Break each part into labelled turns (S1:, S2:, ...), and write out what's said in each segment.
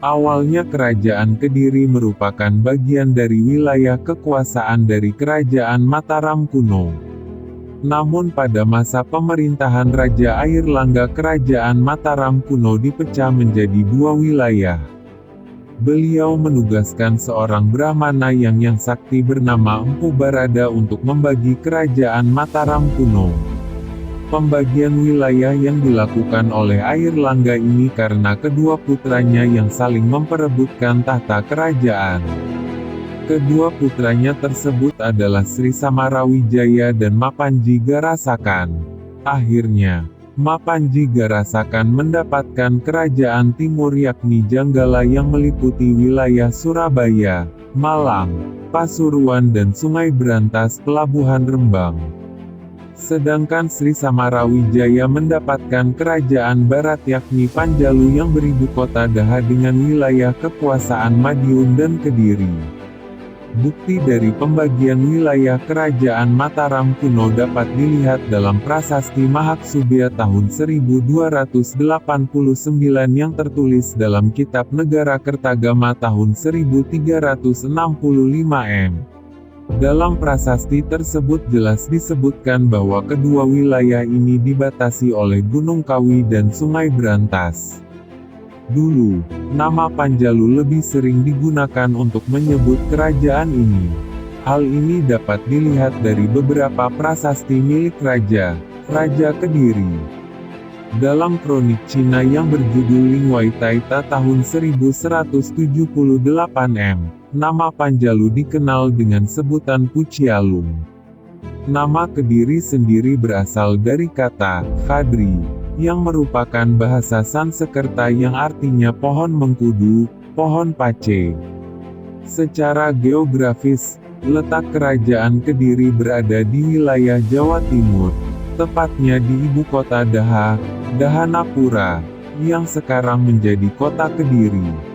S1: Awalnya Kerajaan Kediri merupakan bagian dari wilayah kekuasaan dari Kerajaan Mataram kuno. Namun pada masa pemerintahan Raja Airlangga Kerajaan Mataram kuno dipecah menjadi dua wilayah. Beliau menugaskan seorang Brahmana yang sakti bernama Empu Barada untuk membagi Kerajaan Mataram kuno. Pembagian wilayah yang dilakukan oleh Airlangga ini karena kedua putranya yang saling memperebutkan tahta kerajaan. Kedua putranya tersebut adalah Sri Samarawijaya dan Mapanji Garasakan. Akhirnya, Mapanji Garasakan mendapatkan kerajaan timur yakni Janggala yang meliputi wilayah Surabaya, Malang, Pasuruan dan Sungai Berantas Pelabuhan Rembang. Sedangkan Sri Samarawijaya mendapatkan kerajaan barat yakni Panjalu yang beribu kota Daha dengan wilayah kekuasaan Madiun dan Kediri. Bukti dari pembagian wilayah kerajaan Mataram kuno dapat dilihat dalam Prasasti Mahaksubya tahun 1289 yang tertulis dalam Kitab Negara Kertagama tahun 1365 m. Dalam prasasti tersebut jelas disebutkan bahwa kedua wilayah ini dibatasi oleh Gunung Kawi dan Sungai Berantas. Dulu, nama Panjalu lebih sering digunakan untuk menyebut kerajaan ini. Hal ini dapat dilihat dari beberapa prasasti milik Raja Kediri. Dalam kronik Cina yang berjudul Lingwai Taita tahun 1178 m. Nama Panjalu dikenal dengan sebutan Pucialum. Nama Kediri sendiri berasal dari kata Khadri, yang merupakan bahasa Sanskerta yang artinya pohon mengkudu, pohon pace. Secara geografis, letak kerajaan Kediri berada di wilayah Jawa Timur, tepatnya di ibu kota Dahanapura, yang sekarang menjadi kota Kediri.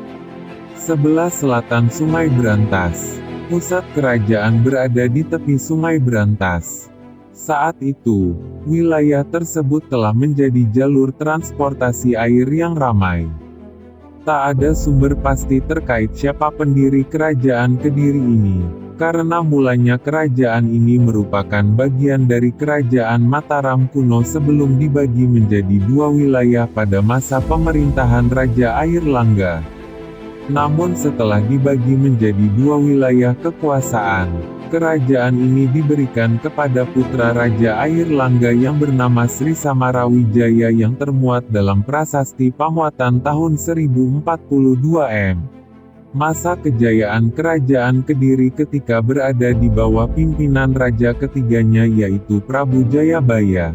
S1: Sebelah selatan Sungai Berantas. Pusat kerajaan berada di tepi Sungai Berantas. Saat itu, wilayah tersebut telah menjadi jalur transportasi air yang ramai. Tak ada sumber pasti terkait siapa pendiri kerajaan Kediri ini, karena mulanya kerajaan ini merupakan bagian dari Kerajaan Mataram kuno sebelum dibagi menjadi dua wilayah pada masa pemerintahan Raja Airlangga. Namun setelah dibagi menjadi dua wilayah kekuasaan, kerajaan ini diberikan kepada putra Raja Airlangga yang bernama Sri Samarawijaya yang termuat dalam Prasasti Pamuatan tahun 1042 m. Masa kejayaan kerajaan Kediri ketika berada di bawah pimpinan raja ketiganya yaitu Prabu Jayabaya.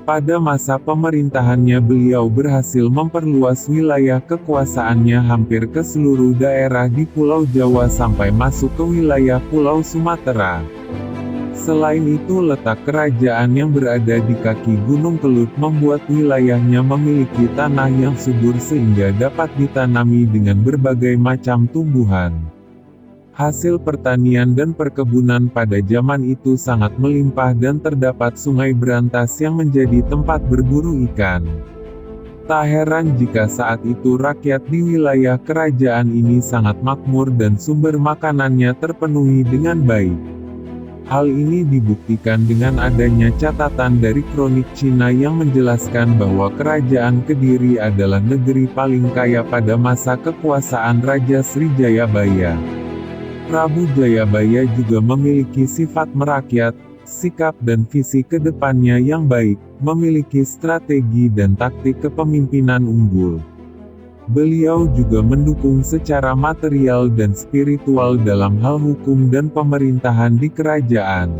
S1: Pada masa pemerintahannya beliau berhasil memperluas wilayah kekuasaannya hampir ke seluruh daerah di Pulau Jawa sampai masuk ke wilayah Pulau Sumatera. Selain itu letak kerajaan yang berada di kaki Gunung Kelut membuat wilayahnya memiliki tanah yang subur sehingga dapat ditanami dengan berbagai macam tumbuhan. Hasil pertanian dan perkebunan pada zaman itu sangat melimpah dan terdapat Sungai Berantas yang menjadi tempat berburu ikan. Tak heran jika saat itu rakyat di wilayah kerajaan ini sangat makmur dan sumber makanannya terpenuhi dengan baik. Hal ini dibuktikan dengan adanya catatan dari kronik Cina yang menjelaskan bahwa kerajaan Kediri adalah negeri paling kaya pada masa kekuasaan Raja Srijayabaya. Prabu Jayabaya juga memiliki sifat merakyat, sikap dan visi ke depannya yang baik, memiliki strategi dan taktik kepemimpinan unggul. Beliau juga mendukung secara material dan spiritual dalam hal hukum dan pemerintahan di kerajaan.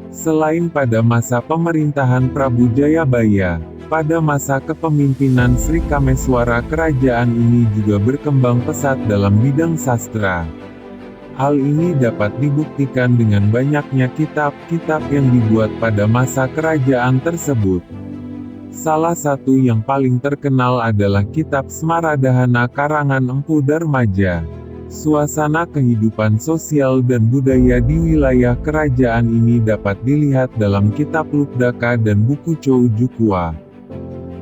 S1: Selain pada masa pemerintahan Prabu Jayabaya, pada masa kepemimpinan Sri Kameswara kerajaan ini juga berkembang pesat dalam bidang sastra. Hal ini dapat dibuktikan dengan banyaknya kitab-kitab yang dibuat pada masa kerajaan tersebut. Salah satu yang paling terkenal adalah Kitab Smaradahana karangan Empu Darmaja. Suasana kehidupan sosial dan budaya di wilayah kerajaan ini dapat dilihat dalam Kitab Lukdaka dan buku Choujukwa.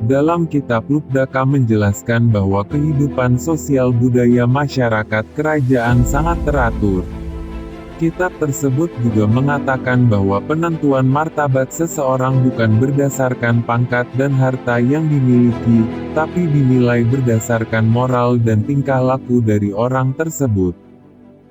S1: Dalam kitab Lubdaka menjelaskan bahwa kehidupan sosial budaya masyarakat kerajaan sangat teratur. Kitab tersebut juga mengatakan bahwa penentuan martabat seseorang bukan berdasarkan pangkat dan harta yang dimiliki, tapi dinilai berdasarkan moral dan tingkah laku dari orang tersebut.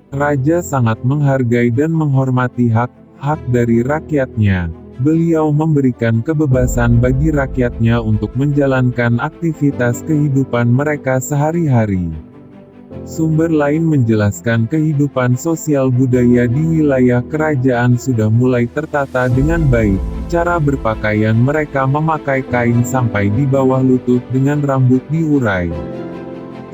S1: Raja sangat menghargai dan menghormati hak dari rakyatnya. Beliau memberikan kebebasan bagi rakyatnya untuk menjalankan aktivitas kehidupan mereka sehari-hari. Sumber lain menjelaskan kehidupan sosial budaya di wilayah kerajaan sudah mulai tertata dengan baik. Cara berpakaian mereka memakai kain sampai di bawah lutut dengan rambut diurai.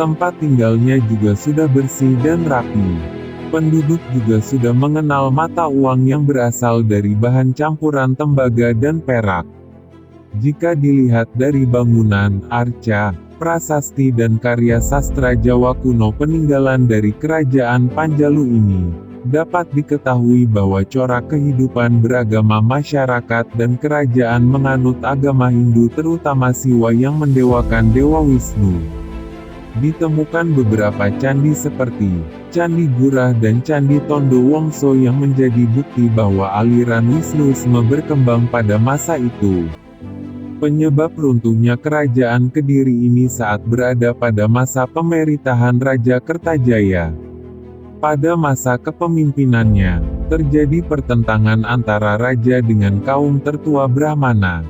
S1: Tempat tinggalnya juga sudah bersih dan rapi. Penduduk juga sudah mengenal mata uang yang berasal dari bahan campuran tembaga dan perak. Jika dilihat dari bangunan, arca, prasasti dan karya sastra Jawa kuno peninggalan dari kerajaan Panjalu ini, dapat diketahui bahwa corak kehidupan beragama masyarakat dan kerajaan menganut agama Hindu terutama Siwa yang mendewakan Dewa Wisnu. Ditemukan beberapa candi seperti Candi Gurah dan Candi Tondo Wongso yang menjadi bukti bahwa aliran Wisnuisme berkembang pada masa itu. Penyebab runtuhnya kerajaan Kediri ini saat berada pada masa pemerintahan Raja Kertajaya. Pada masa kepemimpinannya, terjadi pertentangan antara raja dengan kaum tertua Brahmana.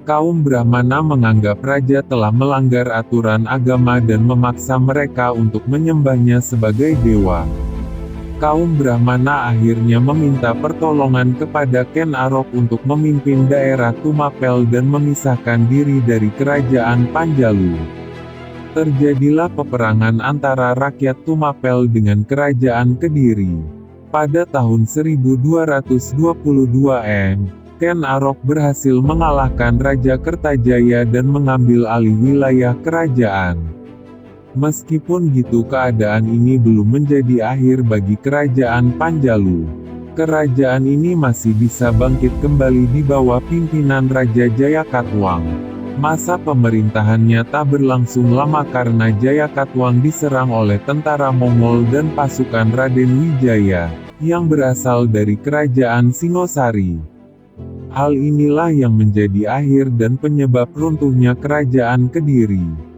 S1: Kaum Brahmana menganggap raja telah melanggar aturan agama dan memaksa mereka untuk menyembahnya sebagai dewa. Kaum Brahmana akhirnya meminta pertolongan kepada Ken Arok untuk memimpin daerah Tumapel dan memisahkan diri dari kerajaan Panjalu. Terjadilah peperangan antara rakyat Tumapel dengan kerajaan Kediri. Pada tahun 1222 Ken Arok berhasil mengalahkan Raja Kertajaya dan mengambil alih wilayah kerajaan. Meskipun gitu keadaan ini belum menjadi akhir bagi kerajaan Panjalu. Kerajaan ini masih bisa bangkit kembali di bawah pimpinan Raja Jayakatwang. Masa pemerintahannya tak berlangsung lama karena Jayakatwang diserang oleh tentara Mongol dan pasukan Raden Wijaya, yang berasal dari kerajaan Singosari. Hal inilah yang menjadi akhir dan penyebab runtuhnya kerajaan Kediri.